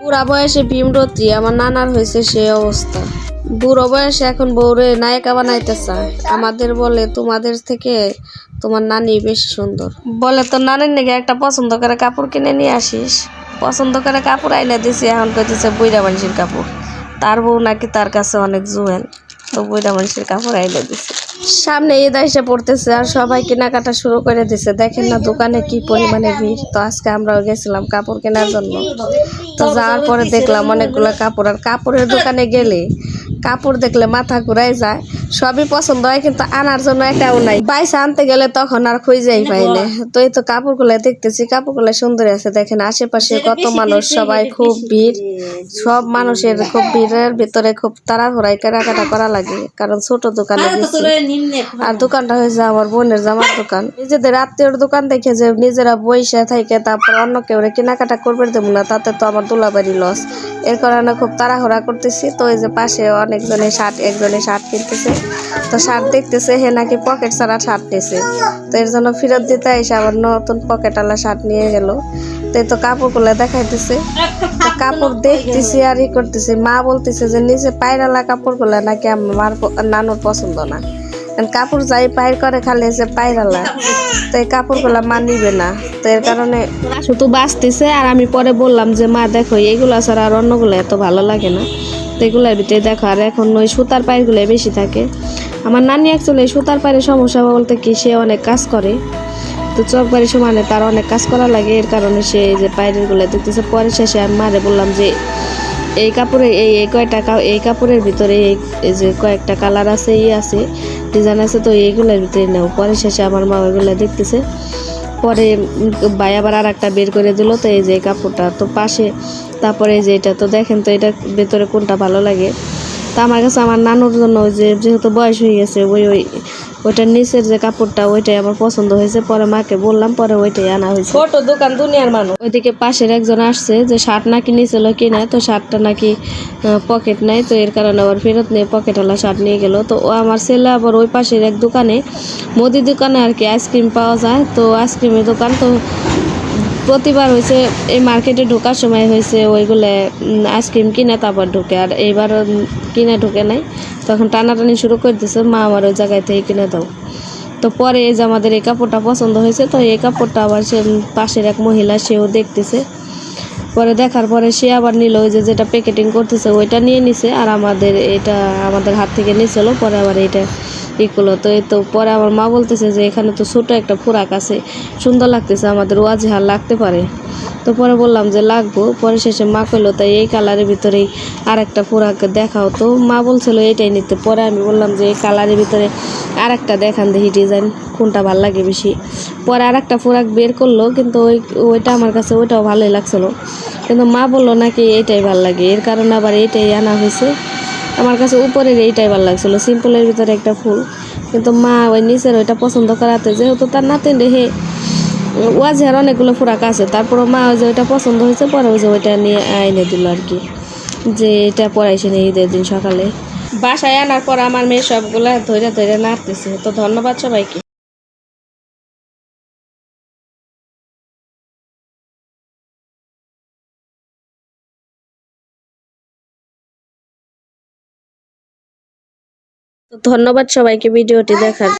বুড়া বয়সে ভীমরতি আমার নানার হয়েছে সে অবস্থা। বুড়ো বয়সে এখন বউরে নায়িকা বানাইতে চায়। আমাদের বলে তোমাদের থেকে তোমার নানি বেশি সুন্দর। বলে তোর নানির নাকি একটা পছন্দ করে কাপড় কিনে নিয়ে আসিস। পছন্দ করে কাপড় আইনা দিছি, এখন কইতেছে বুইড়া মানুষের কাপড়। তার বউ নাকি তার কাছে অনেক জুয়েল, তো বুইড়া মানুষের কাপড় আইনা দিছে। সামনে ঈদ এসে পড়তেছে আর সবাই কেনাকাটা শুরু করে দিছে। দেখেন না দোকানে কি পরিমাণে ভিড়। তো আজকে আমরাও গেছিলাম কাপড় কেনার জন্য। তো যাওয়ার পরে দেখলাম অনেকগুলো কাপড়। আর কাপড়ের দোকানে গেলে কাপড় দেখলে মাথা ঘুরাই যায়। সবই পছন্দ হয় কিন্তু আনার জন্য একটাও নাই। বাইসা আনতে গেলে তখন আর খুঁজেই পাই না। তো এই তো কাপড়গুলো দেখতেছি, কাপড়গুলো সুন্দর আছে। দেখেন আশেপাশে কত মানুষ, সবাই খুব ভিড়। সব মানুষের খুব ভিড়ের ভিতরে খুব তাড়াহুড়াই কেনাকাটা করা লাগে, কারণ ছোট দোকানে গেছি। আর দোকানটা হয়েছে আমার বোনের জামার দোকান। নিজেদের আত্মীয়র দোকান দেখে যে নিজেরা বইসা থাকে তারপর অন্য কেউ কেনাকাটা করবে দেবো না, তাতে তো আমার দুলাবাড়ি লস। এর কারণে খুব তাড়াহুড়া করতেছি। তো এই যে পাশে অনেকজনে শার্ট, একজনে শার্ট কিনতেছে। তো শার্ট দেখতেছে হে নাকি পকেট ছাড়া শার্ট নিয়েছে, তো এর জন্য ফেরত দিতে এসে আবার নতুন পকেটওয়ালা শার্ট নিয়ে গেল। তো কাপড়গুলো দেখাইতেছে, কাপড় দেখতেছি আর ই করতেছি। মা বলতেছে যে নিচে পায়রালা কাপড়গুলো নাকি আমার নানুর পছন্দ না, কাপড় যাই পায়ের করে খালি যে পায়রালা, তো এই কাপড়গুলা মা নিবে না। তো এর কারণে শুধু বাঁচতেছে। আর আমি পরে বললাম যে মা দেখো এইগুলা ছাড়া আর অন্যগুলো এত ভালো লাগে না, তো এগুলোর ভিতরে দেখো। আর এখন ওই সুতার পায়েরগুলো বেশি থাকে। আমার নানি অ্যাকচুয়ালি সুতার পায়ের সমস্যা বলতে কি, সে অনেক কাজ করে, তো চক বাড়ি সমানে তার অনেক কাজ করা লাগে। এর কারণে সে এই যে পায়ের গুলো দেখতেছে। পরে শেষে আমি মারে বললাম যে এই কাপড়ে এই কয়টা এই কাপড়ের ভিতরে এই যে কয়েকটা কালার আছে, আছে ডিজাইন আছে, তো এইগুলোর ভিতরে নেও। পরে শেষে আমার মা ওইগুলো দেখতেছে। পরে ভাই আবার আর একটা বের করে দিল। তো এই যে কাপড়টা তো পাশে, তারপরে এই যে এটা তো দেখেন তো এটা ভেতরে কোনটা ভালো লাগে। তা আমার কাছে আমার নানুর জন্য ওই যে যেহেতু বয়স হয়ে গেছে ওইটার নিচের যে কাপড়টা ওইটাই আমার পছন্দ হয়েছে। পরে মাকে বললাম, পরে ওইটাই আনা হয়েছে। ছোট দোকান দুনিয়ার মানুষ। ওইদিকে পাশের একজন আসছে যে শার্ট নাকি নিয়েছিল কিনা, তো শার্টটা নাকি পকেট নাই, তো এর কারণে আবার ফেরত নিয়ে পকেটওয়ালা শার্ট নিয়ে গেল। তো ও আমার ছেলে আবার ওই পাশের এক দোকানে, মুদি দোকানে আর কি আইসক্রিম পাওয়া যায়, তো আইসক্রিমের দোকান। তো প্রতিবার হয়েছে এই মার্কেটে ঢোকার সময় হয়েছে ওইগুলো আইসক্রিম কিনে তারপর ঢুকে, আর এইবার কিনে ঢুকে নাই। তখন টানাটানি শুরু করে দিছে, মা আমার ওই জায়গায় থেকে কিনে দাও। তো পরে এই যে আমাদের এই কাপড়টা পছন্দ হয়েছে, তো এই কাপড়টা আবার সে পাশের এক মহিলা সেও দেখতেছে। পরে দেখার পরে সে আবার নিল, ওই যে যেটা প্যাকেটিং করতেছে ওইটা নিয়ে নিছে, আর এটা আমাদের হাত থেকে নিছিল। পরে আবার এইটা ইগুলো তো এই তো পরে আমার মা বলতেছে যে এখানে তো ছোট একটা ফুরাক আছে, সুন্দর লাগতেছে, আমাদের ওয়াজিহার লাগতে পারে। তো পরে বললাম যে লাগবো। পরে শেষে মা কইলো তাই এই কালারের ভিতরেই আর একটা ফুরাক দেখাও। তো মা বলছিল এইটাই নিতে। পরে আমি বললাম যে এই কালারের ভিতরে আর একটা দেখান দেখি ডিজাইন কোনটা ভালো লাগে বেশি। পরে আর একটা ফুরাক বের করলো, কিন্তু ওইটা আমার কাছে ওইটাও ভালোই লাগছিলো, কিন্তু মা বললো নাকি এইটাই ভালো লাগে, এর কারণে আবার এইটাই আনা হয়েছে। আমার কাছে উপরের এইটাই ভালো লাগছিলো, সিম্পলের ভিতরে একটা ফুল, কিন্তু মা ওই নিচের ওইটা পছন্দ করাতে যেহেতু তার নাতিন রেহে ওয়াজের অনেকগুলো ফুরাক আছে, তারপরে মা ওই যে ওইটা পছন্দ হয়েছে, পরে ওই যে ওইটা নিয়ে এনে দিল আর কি, যে এটা পড়াইছে না ঈদের দিন সকালে। বাসায় আনার পর আমার মেয়ে সবগুলা ধরে ধরে নাড়তেছে। তো ধন্যবাদ সবাইকে। তো ধন্যবাদ সবাইকে ভিডিওটি দেখার।